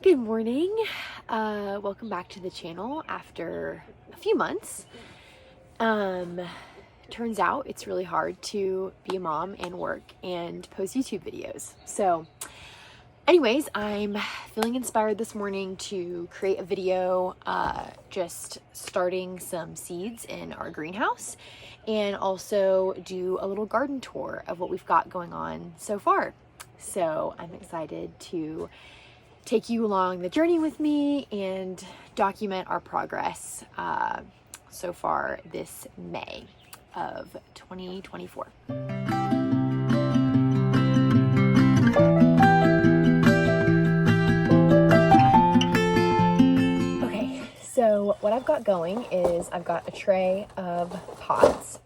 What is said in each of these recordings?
Good morning. Welcome back to the channel after a few months. Turns out it's really hard to be a mom and work and post YouTube videos. So anyways, I'm feeling inspired this morning to create a video just starting some seeds in our greenhouse and also do a little garden tour of what we've got going on so far. So I'm excited to take you along the journey with me and document our progress so far this May of 2024. Okay, so what I've got going is I've got a tray of pots,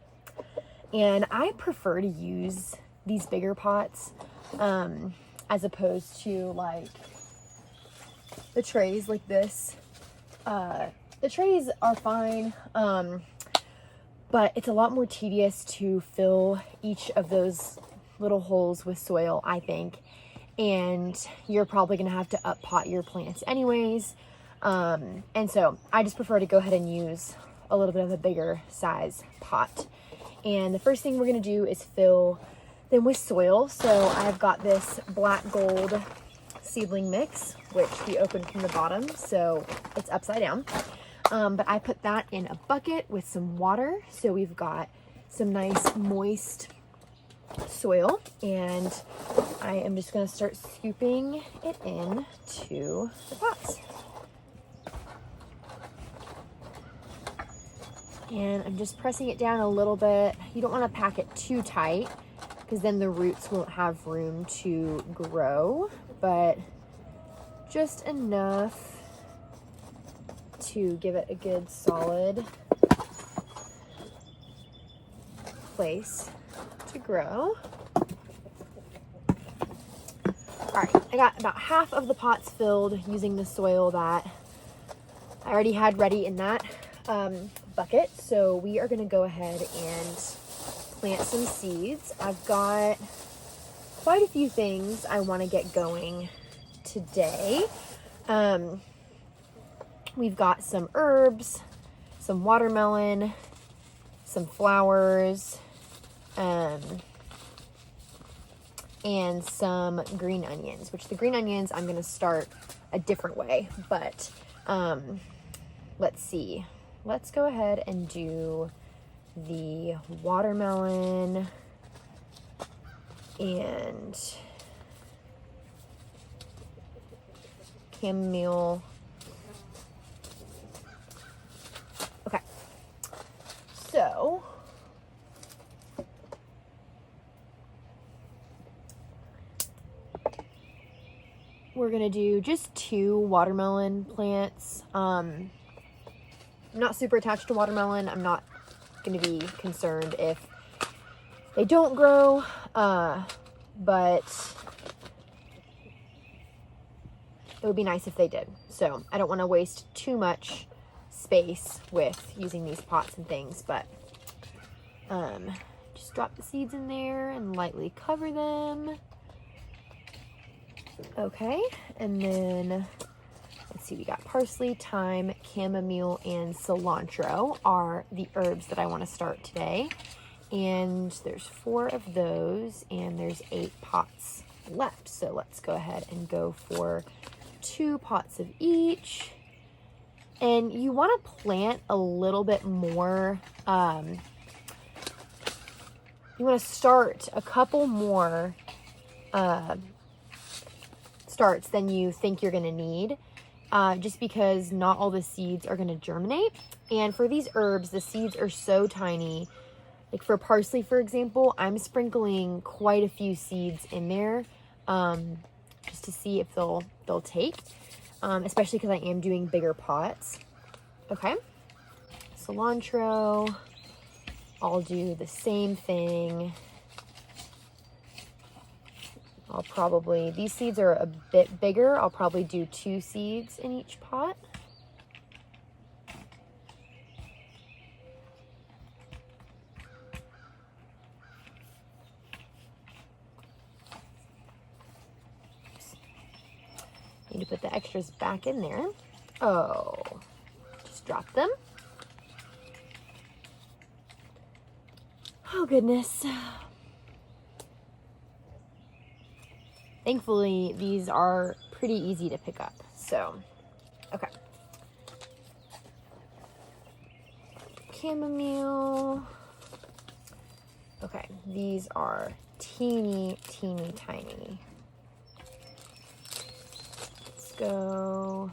and I prefer to use these bigger pots as opposed to like the trays like this. The trays are fine, but it's a lot more tedious to fill each of those little holes with soil, I think, and you're probably gonna have to up pot your plants anyways. And so I just prefer to go ahead and use a little bit of a bigger size pot. And the first thing we're gonna do is fill them with soil. So I've got this black gold seedling mix, which we opened from the bottom, so it's upside down. But I put that in a bucket with some water, so we've got some nice moist soil, and I am just going to start scooping it in to the pots. And I'm just pressing it down a little bit. You don't want to pack it too tight because then the roots won't have room to grow, but just enough to give it a good solid place to grow. All right, I got about half of the pots filled using the soil that I already had ready in that bucket. So we are gonna go ahead and plant some seeds. I've got quite a few things I want to get going today. We've got some herbs, some watermelon, some flowers, and some green onions, which the green onions I'm going to start a different way, but let's see. Let's go ahead and do the watermelon and chamomile. Okay, so we're gonna do just 2 watermelon plants. I'm not super attached to watermelon. I'm not gonna be concerned if they don't grow, but it would be nice if they did. So I don't want to waste too much space with using these pots and things, but just drop the seeds in there and lightly cover them. Okay, and then let's see, we got parsley, thyme, chamomile, and cilantro are the herbs that I want to start today. And there's 4 of those, and there's 8 pots left. So let's go ahead and go for 2 pots of each. And you want to plant a little bit more. You want to start a couple more starts than you think you're going to need, just because not all the seeds are going to germinate. And for these herbs, the seeds are so tiny. Like for parsley, for example, I'm sprinkling quite a few seeds in there just to see if they'll take, especially because I am doing bigger pots. Okay, cilantro, I'll do the same thing. I'll probably, these seeds are a bit bigger. I'll probably do 2 seeds in each pot. Need to put the extras back in there. Oh, just drop them. Oh, goodness. Thankfully, these are pretty easy to pick up. So, okay. Chamomile. Okay, these are teeny tiny. Let's go.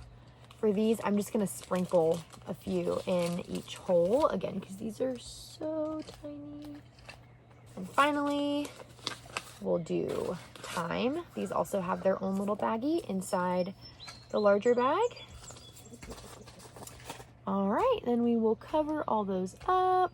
For these, I'm just going to sprinkle a few in each hole, again, because these are so tiny. And finally, we'll do thyme. These also have their own little baggie inside the larger bag. All right, then we will cover all those up.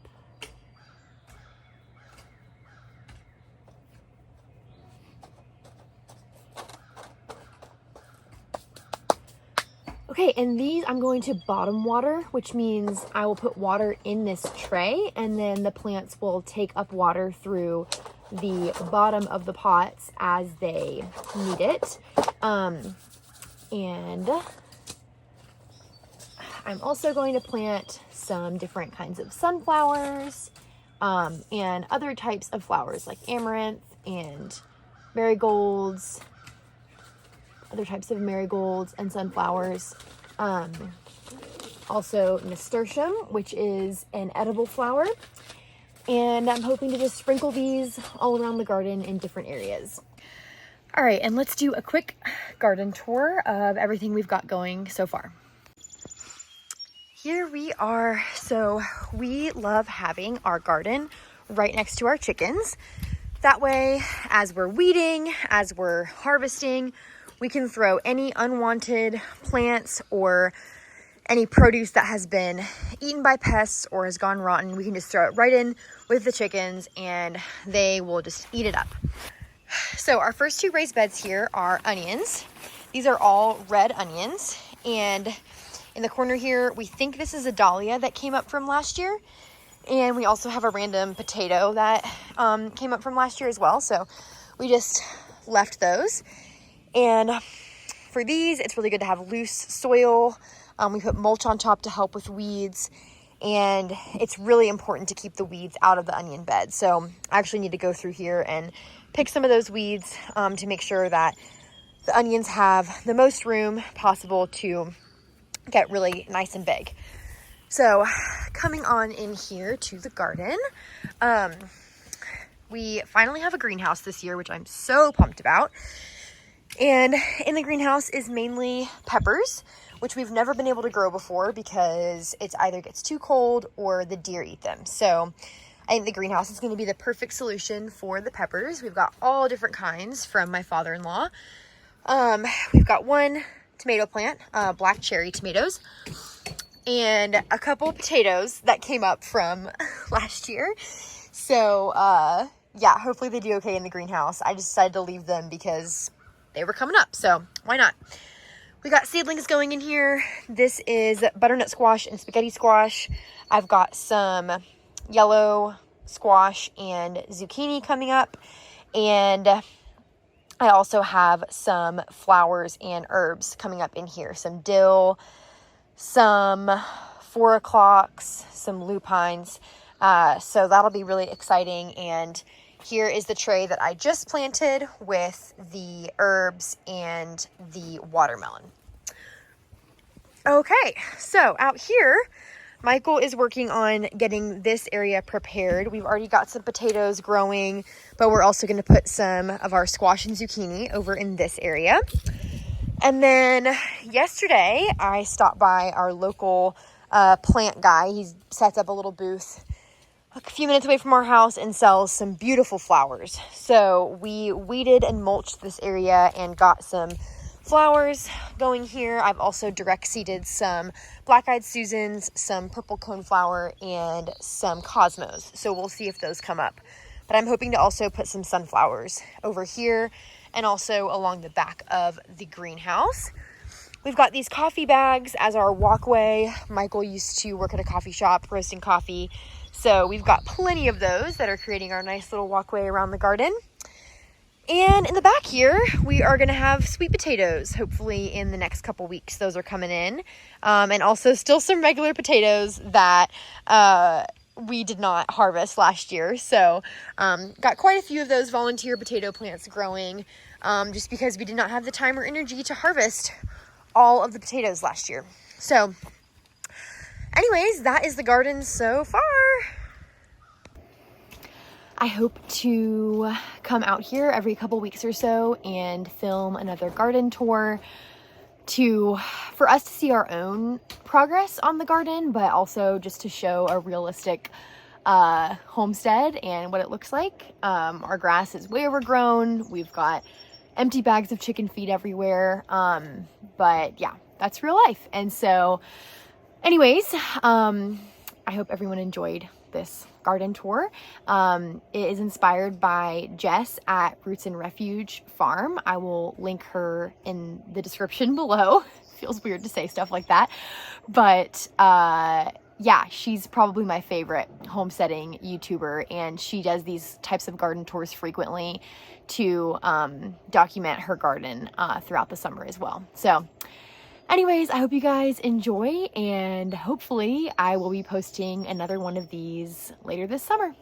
Okay, and these I'm going to bottom water, which means I will put water in this tray and then the plants will take up water through the bottom of the pots as they need it. And I'm also going to plant some different kinds of sunflowers and other types of flowers like amaranth and marigolds, other types of marigolds and sunflowers. Also nasturtium, which is an edible flower. And I'm hoping to just sprinkle these all around the garden in different areas. All right, and let's do a quick garden tour of everything we've got going so far. Here we are. So we love having our garden right next to our chickens. That way, as we're weeding, as we're harvesting, we can throw any unwanted plants or any produce that has been eaten by pests or has gone rotten. We can just throw it right in with the chickens and they will just eat it up. So our first two raised beds here are onions. These are all red onions. And in the corner here, we think this is a dahlia that came up from last year. And we also have a random potato that came up from last year as well. So we just left those. And for these, it's really good to have loose soil. We put mulch on top to help with weeds. And it's really important to keep the weeds out of the onion bed. So I actually need to go through here and pick some of those weeds to make sure that the onions have the most room possible to get really nice and big. So coming on in here to the garden, we finally have a greenhouse this year, which I'm so pumped about. And in the greenhouse is mainly peppers, which we've never been able to grow before because it's either gets too cold or the deer eat them. So I think the greenhouse is going to be the perfect solution for the peppers. We've got all different kinds from my father-in-law. We've got one tomato plant, black cherry tomatoes, and a couple potatoes that came up from last year. So yeah, hopefully they do okay in the greenhouse. I just decided to leave them because they were coming up, so why not? We got seedlings going in here. This is butternut squash and spaghetti squash. I've got some yellow squash and zucchini coming up. And I also have some flowers and herbs coming up in here. Some dill, some 4 o'clocks, some lupines. So that'll be really exciting. And here is the tray that I just planted with the herbs and the watermelon. Okay, so out here, Michael is working on getting this area prepared. We've already got some potatoes growing, but we're also going to put some of our squash and zucchini over in this area. And then yesterday, I stopped by our local plant guy. He sets up a little booth a few minutes away from our house and sells some beautiful flowers. So we weeded and mulched this area and got some flowers going here. I've also direct seeded some black-eyed Susans, some purple coneflower, and some cosmos. So we'll see if those come up. But I'm hoping to also put some sunflowers over here and also along the back of the greenhouse. We've got these coffee bags as our walkway. Michael used to work at a coffee shop roasting coffee. So we've got plenty of those that are creating our nice little walkway around the garden. And in the back here, we are going to have sweet potatoes, hopefully in the next couple weeks. Those are coming in. And also still some regular potatoes that we did not harvest last year. So got quite a few of those volunteer potato plants growing just because we did not have the time or energy to harvest all of the potatoes last year. So anyways, that is the garden so far. I hope to come out here every couple weeks or so and film another garden tour for us to see our own progress on the garden, but also just to show a realistic homestead and what it looks like. Our grass is way overgrown. We've got empty bags of chicken feed everywhere. But yeah, that's real life. And so anyways, I hope everyone enjoyed this garden tour. It is inspired by Jess at Roots and Refuge Farm. I will link her in the description below. Feels weird to say stuff like that, but yeah, she's probably my favorite homesteading YouTuber, and she does these types of garden tours frequently to document her garden throughout the summer as well. So anyways, I hope you guys enjoy, and hopefully I will be posting another one of these later this summer.